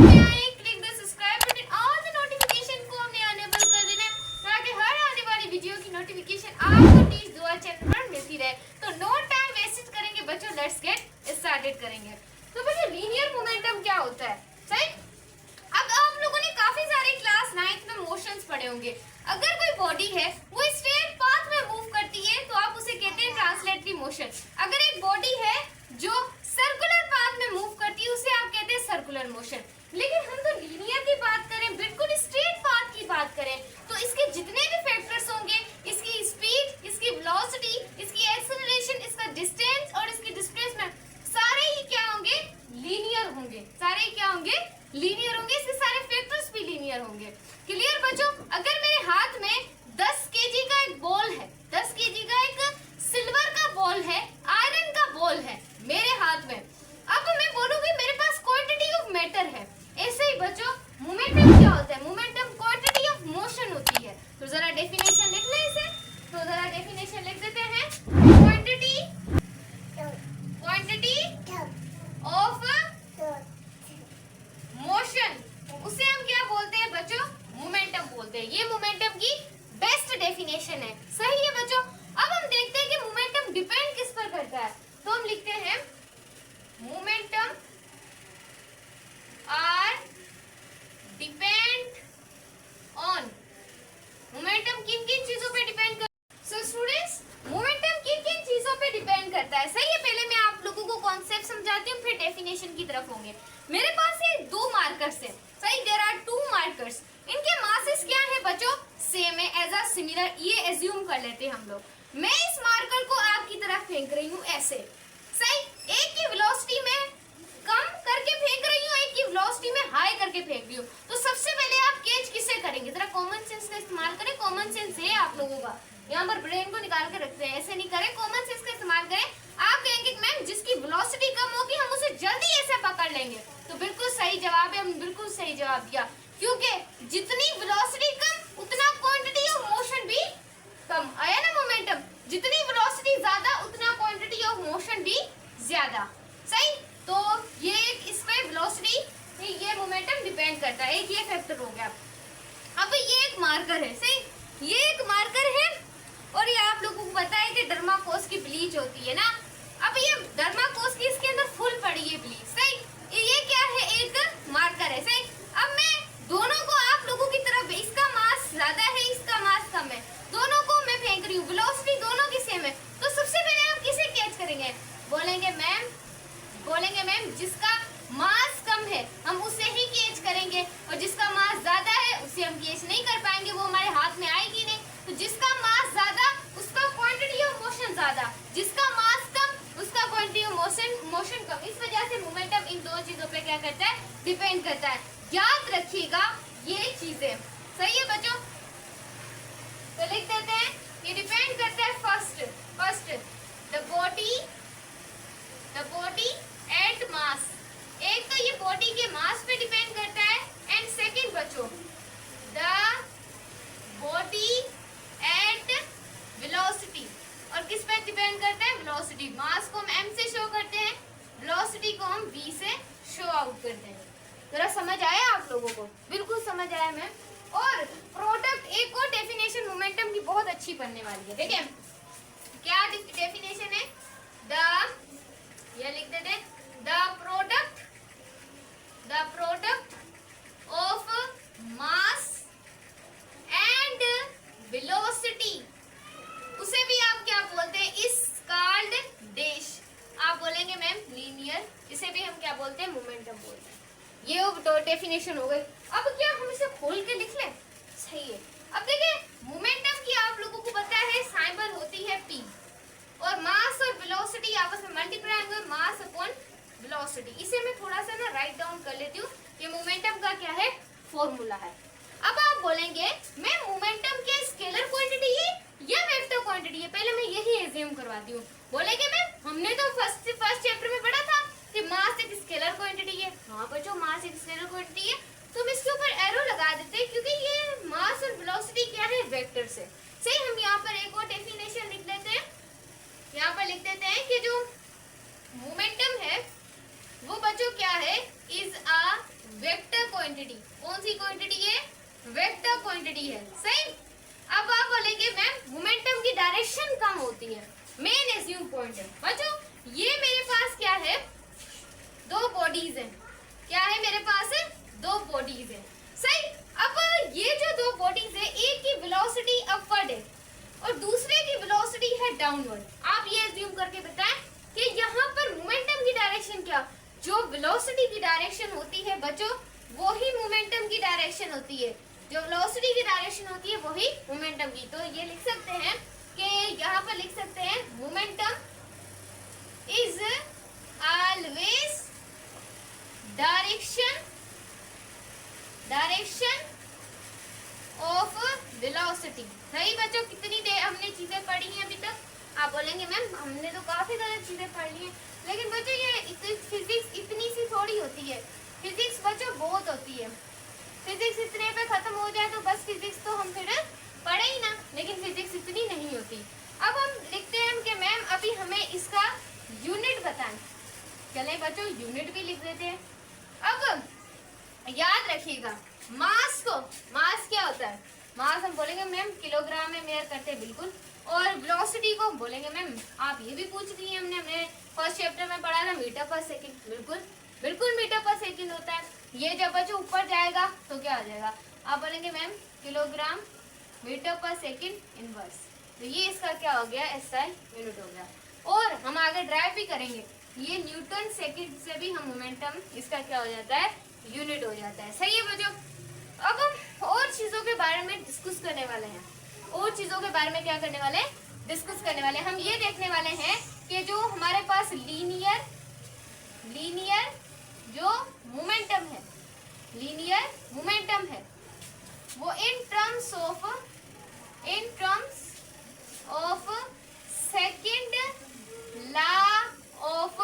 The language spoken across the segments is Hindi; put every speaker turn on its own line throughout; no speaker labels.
चैनल पे आए क्लिक द सब्सक्राइब बटन और द नोटिफिकेशन को हमने अनेबल कर देना है ताकि हर आने वाली वीडियो की नोटिफिकेशन आपको टीच दुआ चैनल पर मिलती रहे। तो नो टाइम वेस्ट करेंगे बच्चों, लेट्स गेट स्टार्टेड करेंगे। तो बच्चों लीनियर मोमेंटम क्या होता है, सही। अब आप लोगों ने काफी सारे क्लास 9th में मोशंस पढ़े होंगे। अगर कोई बॉडी है वो स्ट्रेट पाथ में मूव करती है तो आप उसे कहते हैं ट्रांसलेटरी मोशन। अगर एक बॉडी है जो सर्कुलर पाथ में मूव करती है उसे आप कहते हैं सर्कुलर मोशन। लेकिन हम तो लीनियर की बात करें, बिल्कुल स्ट्रेट पाथ की बात करें, तो इसके जितने भी फैक्टर्स होंगे, इसकी स्पीड, इसकी वेलोसिटी, इसकी एक्सेलरेशन, इसका डिस्टेंस और इसकी डिस्प्लेसमेंट, सारे ही क्या होंगे, लीनियर होंगे। सारे ही क्या होंगे, लीनियर होंगे। इसके सारे फैक्टर्स भी लीनियर होंगे। क्लियर बच्चों। अगर मेरे हाथ में 10 केजी का एक बॉल है, 10 केजी का एक सिल्वर का बॉल है, आयरन का बॉल है मेरे हाथ में, अब मैं बोलूंगी मेरे पास क्वांटिटी ऑफ मैटर है। ऐसे ही बच्चों मोमेंटम क्या होता है, मोमेंटम क्वांटिटी ऑफ मोशन होती है। तो जरा डेफिनेशन लिख लें इसे। तो जरा डेफिनेशन लिख देते हैं, क्वांटिटी ऑफ मोशन, उसे हम क्या बोलते हैं बच्चों, मोमेंटम बोलते हैं। ये मोमेंटम की बेस्ट डेफिनेशन है, सही है बच्चों। अब हम देखते हैं कि मोमेंटम डिपेंड किस पर करता है। तो हम लिखते हैं momentum are depend on, momentum किन किन चीजों पे डिपेंड करता है। सो स्टूडेंट्स, मोमेंटम किन किन चीजों पे डिपेंड करता है, सही है। पहले मैं आप लोगों को कॉन्सेप्ट समझाती हूँ, फिर डेफिनेशन की तरफ होंगे। मेरे पास ये 2 मार्कर्स है, सही। There are 2 markers. इनके मासेस क्या है बच्चों, सेम है, एज अ सिमिलर, ये एज्यूम कर लेते हैं हम लोग। मैं इस मार्कर को आपकी तरफ फेंक रही हूँ ऐसे, सही। एक की वेलोसिटी में कम करके फेंक रही हूँ, एक की वेलोसिटी में हाई करके फेंक रही हूँ। तो सबसे पहले आप कैच किससे करेंगे, जरा कॉमन सेंस का इस्तेमाल करें। कॉमन सेंस है आप लोगों का, यहाँ पर ब्रेन को निकाल के रखते हैं, ऐसे नहीं करें, कॉमन सेंस का इस्तेमाल करें। आप कहेंगे मैम जिसकी वेलोसिटी कम होगी हम उसे जल्दी ऐसे पकड़ लेंगे। तो बिल्कुल सही जवाब है, हम बिल्कुल सही जवाब दिया, क्योंकि जितनी वेलोसिटी कम उतना क्वांटिटी ऑफ मोशन भी कम। आया ना मोमेंटम, जितनी वेलोसिटी ज्यादा उतना क्वांटिटी ऑफ मोशन भी ज्यादा, सही। तो ये इस पे वेलोसिटी, ये मोमेंटम डिपेंड करता है, एक ये फैक्टर हो गया। अब ये एक मार्कर है, सही। ये एक मार्कर है और ये आप लोगों को पता है कि डर्माकोस की ब्लीच होती है ना। अब ये डर्माकोस की इसके अंदर फुल पड़ी है ब्लीच, सही। ये क्या है, एक मार्कर है, सही। अब मैं दोनों को आप लोगों की तरफ, इसका मास ज्यादा है, इसका मास कम है, दोनों को मैं फेंक रही हूँ, वेलोसिटी दोनों की सेम है। तो सबसे पहले आप किसे कैच करेंगे, बोलेंगे मैम जिसका मास कम है हम उसे ही कैच करेंगे, और जिसका मास ज्यादा है उसे हम कैच नहीं कर पाएंगे, वो हमारे हाथ में आएगी नहीं। तो जिसका मास ज्यादा उसका क्वांटिटी ऑफ मोशन ज्यादा, जिसका मास कम उसका क्वांटिटी ऑफ मोशन कम। इस वजह से मोमेंटम इन 2 चीजों पे क्या करता है, डिपेंड करता है। याद रखिएगा ये चीजें, सही है बच्चों। तो लिख देते हैं, ये डिपेंड करता है फर्स्ट द बॉडी एट मास। एक तो ये बॉडी के मास पे डिपेंड करता है, एंड सेकंड बच्चों द बॉडी एट वेलोसिटी। और किस पे डिपेंड करता है, वेलोसिटी। मास को हम m से शो करते हैं, वेलोसिटी को हम v से शो आउट करते हैं। जरा समझ आया आप लोगों को, बिल्कुल समझ आया मैम। और प्रोडक्ट, एक और डेफिनेशन मोमेंटम की बहुत अच्छी बनने वाली है, देखिए क्या डेफिनेशन है, ये लिख देते हैं, the product of mass and velocity, उसे भी आप क्या बोलते हैं, इस कॉल्ड डैश। आप बोलेंगे मैम लीनियर, इसे भी हम क्या बोलते हैं, मोमेंटम बोलते हैं। ये वो डेफिनेशन हो गई। अब क्या हम इसे खोल के लिख लें, सही है। अब देखिए मोमेंटम की आप लोगों को पता है साइबर होती है p, और मास और वेलोसिटी आपस में मल्टीप्लाई होंगे, मास अपॉन वेलोसिटी। इसे मैं थोड़ा सा ना राइट डाउन कर लेती हूँ, ये मोमेंटम का क्या है, फॉर्मूला है। अब आप बोलेंगे मैं मोमेंटम क्या स्केलर क्वांटिटी है या वेक्टर क्वांटिटी है, पहले मैं यही एज्यूम करवाती हूँ। बोलेंगे मैम हमने तो फर्स्ट चैप्टर में पढ़ा था कि मास एक स्केलर क्वांटिटी है। हाँ बच्चों, मास एक स्केलर क्वांटिटी है, तो हम इसके ऊपर एरो लगा देते हैं क्योंकि ये मास और वेलोसिटी क्या है, वेक्टर से। सही, हम यहाँ पर एक और डेफिनेशन लिख लेते हैं, यहाँ पर लिख देते हैं कि जो मोमेंटम है वो बच्चों क्या है, इज अ वेक्टर क्वांटिटी। कौन सी क्वांटिटी है? वेक्टर क्वांटिटी है, सही। अब आप बोलेंगे मैम मोमेंटम की डायरेक्शन कम होती है, मेन एज्यूम पॉइंट है। बच्चों ये मेरे पास क्या है, दो बॉडीज है। क्या है मेरे पास? दो बॉडीज है, सही। अब ये जो दो बॉडीज है, एक की वेलोसिटी अपवर्ड है और दूसरे की वेलोसिटी है डाउनवर्ड। आप ये एज्यूम करके बताएं कि यहाँ पर मोमेंटम की डायरेक्शन क्या, जो वेलोसिटी की डायरेक्शन होती है बच्चों वो ही मोमेंटम की डायरेक्शन होती है, जो वेलोसिटी की डायरेक्शन होती है वही मोमेंटम की। तो ये लिख सकते हैं कि यहाँ पर लिख सकते हैं momentum is always direction of velocity. सही बच्चों, कितनी देर हमने चीजें पढ़ी हैं अभी तक? आप बोलेंगे मैम हमने तो काफी ज्यादा चीजें पढ़ ली हैं, लेकिन बच्चों ये फिजिक्स इतनी सी थोड़ी होती है। फिजिक्स बच्चों बहुत होती है। फिजिक्स इतने पे खत्म हो जाए तो बस फिजिक्स तो हम फिर पढ़े ही ना, लेकिन फिजिक्स इतनी नहीं होती। अब हम लिखते हैं कि मैम अभी हमें इसका यूनिट बताएं। चले बच्चों यूनिट भी लिख देते हैं। अब याद रखिएगा मास को, मास क्या होता है? मास हम बोलेंगे मैम किलोग्राम में मेजर करते हैं, बिल्कुल। और वेलोसिटी को बोलेंगे मैम, आप ये भी पूछ रही हैं, हमने फर्स्ट चैप्टर में पढ़ा था मीटर पर सेकंड, बिल्कुल बिल्कुल मीटर पर सेकंड होता है। ये जब बच्चों ऊपर जाएगा तो क्या आ जाएगा? आप बोलेंगे मैम किलोग्राम मीटर पर सेकंड इनवर्स। तो ये इसका क्या हो गया? एसआई यूनिट हो गया। और हम आगे ड्राइव भी करेंगे, ये न्यूटन सेकंड से भी हम मोमेंटम इसका क्या हो जाता है? यूनिट हो जाता है, सही है बच्चों। अब हम और चीजों के बारे में डिस्कस करने वाले हैं। और चीजों के बारे में क्या करने वाले हैं? डिस्कस करने वाले हैं। हम ये देखने वाले हैं कि जो हमारे पास लीनियर जो मोमेंटम है, लीनियर मोमेंटम है, वो in terms of second law of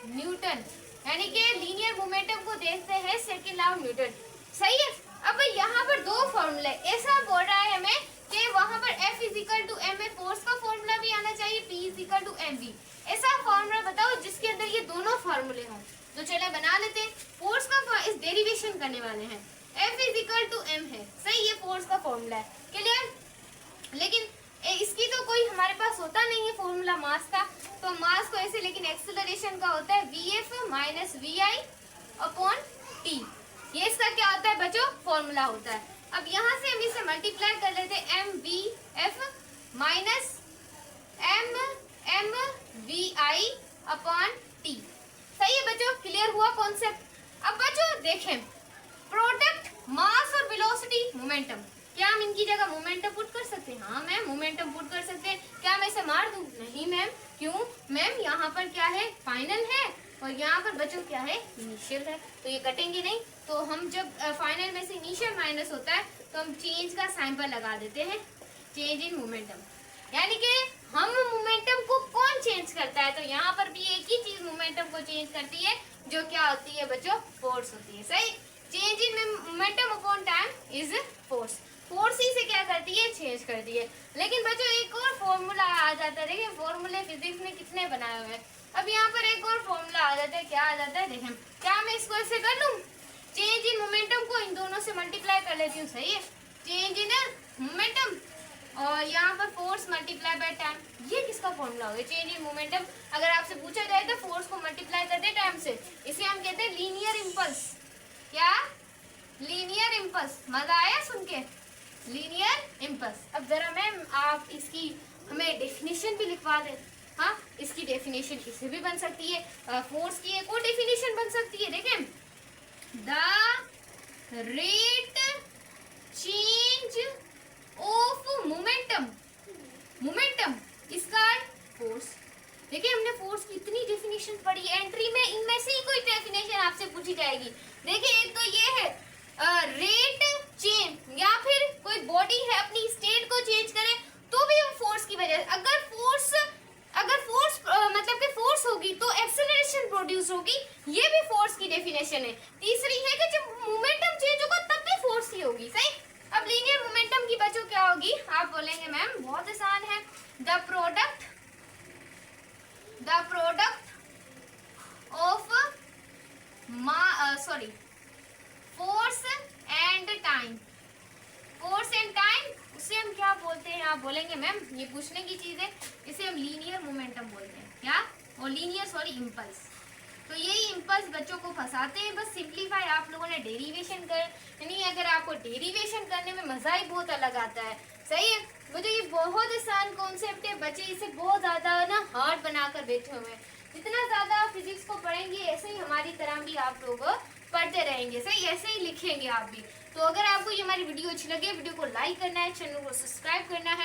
Newton, यानी कि लीनियर मोमेंटम को देखते हैं सेकंड लॉ ऑफ न्यूटन, सही है। अब यहाँ पर दो फॉर्मूले, ऐसा बोल रहा है हमें कि वहां पर F is equal to M A, force का फॉर्मूला भी आना चाहिए, P is equal to M V. ऐसा फॉर्मूला बताओ जिसके अंदर ये दोनों फॉर्मूले हों। तो चले बना लेते हैं। फोर्स का इस डेरिवेशन करने वाले हैं, F इजिकल टू एम है, सही, ये फोर्स का फॉर्मूला है, क्लियर। लेकिन इसकी तो कोई हमारे पास होता नहीं है फॉर्मूला मास का, तो मास को ऐसे, लेकिन एक्सेलरेशन का होता है VF minus VI upon T। ये इसका क्या होता है बच्चों? फॉर्मूला होता है। अब यहाँ से हम इसे मल्टीप्लाई कर लेते हैं MVF minus MVI upon T। सही है बच्चों, क्लियर हुआ कॉन्सेप्ट। अब बच्चों देखें, प्रोडक्ट मास और वेलोसिटी मोमेंटम, क्या हम इनकी जगह मोमेंटम पुट कर सकते हैं? हाँ मैम मोमेंटम पुट कर सकते हैं। क्या मैं इसे मार दूं? नहीं मैम, क्यों मैम? यहाँ पर क्या है? फाइनल है और यहाँ पर बच्चों क्या है? इनिशियल है, तो ये कटेंगे नहीं। तो हम जब फाइनल में से इनिशियल माइनस होता है तो हम चेंज का साइन पर लगा देते हैं, चेंज इन मोमेंटम, यानी कि हम मोमेंटम को कौन चेंज करता है? तो यहाँ पर भी एक ही चीज मोमेंटम को चेंज करती है, जो क्या होती है बच्चों? फोर्स होती है, सही। Change in momentum upon time is force. Force ही से क्या करती है? चेंज करती है। लेकिन बच्चों एक और फॉर्मूला आ जाता है, देखिए फॉर्मूले फिजिक्स में कितने बनाए हुए हैं। अब यहाँ पर एक और फॉर्मूला आ जाता है, क्या आ जाता है? देखें, क्या मैं इसको ऐसे कर लूँ? चेंज इन मोमेंटम को इन दोनों से मल्टीप्लाई कर लेती हूँ, सही है। चेंज इन मोमेंटम और यहाँ पर फोर्स मल्टीप्लाई बाय टाइम, ये किसका फॉर्मूला होगा? Change in momentum. अगर आपसे पूछा जाए तो फोर्स को मल्टीप्लाई करते टाइम से, इसे हम कहते हैं लीनियर इम्पल्स। क्या? Linear impulse. मजा आया सुन के? Linear impulse. अब जरा मैम आप इसकी हमें डेफिनेशन भी लिखवा दें। हाँ, इसकी डेफिनेशन इसे भी बन सकती है, फोर्स की एक और डेफिनेशन बन सकती है। देखें, the rate change of momentum, momentum इसका फोर्स। देखिए हमने फोर्स की इतनी डेफिनेशन पढ़ी, एंट्री में इनमें से ही कोई डेफिनेशन आपसे पूछी जाएगी। देखिए एक तो ये है रेट चेंज, या फिर कोई बॉडी है अपनी स्टेट को चेंज करे तो भी फोर्स की वजह से। अगर फोर्स मतलब कि फोर्स होगी तो एक्सेलरेशन प्रोड्यूस होगी, ये भी फोर्स की डेफिनेशन है। तीसरी है कि जब मोमेंटम चेंज होगा तब भी फोर्स ही होगी, सही। अब लीनियर मोमेंटम की बच्चों क्या होगी? आप बोलेंगे मैम बहुत आसान है, the product of force time. Force and time उसे हम क्या बोलते हैं? आप बोलेंगे मैम ये पूछने की चीज है, इसे हम लीनियर मोमेंटम बोलते हैं। क्या? और लीनियर सॉरी इम्पल्स। तो यही इम्पल्स बच्चों को फंसाते हैं। बस सिंप्लीफाई आप लोगों ने डेरिवेशन कर, यानी अगर आपको डेरिवेशन करने में मजा ही बहुत अलग आता है। सही है, मुझे ये बहुत आसान कॉन्सेप्ट है, बच्चे इसे बहुत ज्यादा ना हार्ड बनाकर बैठे हुए हैं। जितना ज्यादा आप फिजिक्स को पढ़ेंगे ऐसे ही हमारी तरह भी आप लोग पढ़ते रहेंगे। सही, ऐसे ही लिखेंगे आप भी। तो अगर आपको ये हमारी वीडियो अच्छी लगे, वीडियो को लाइक करना है, चैनल को सब्सक्राइब करना है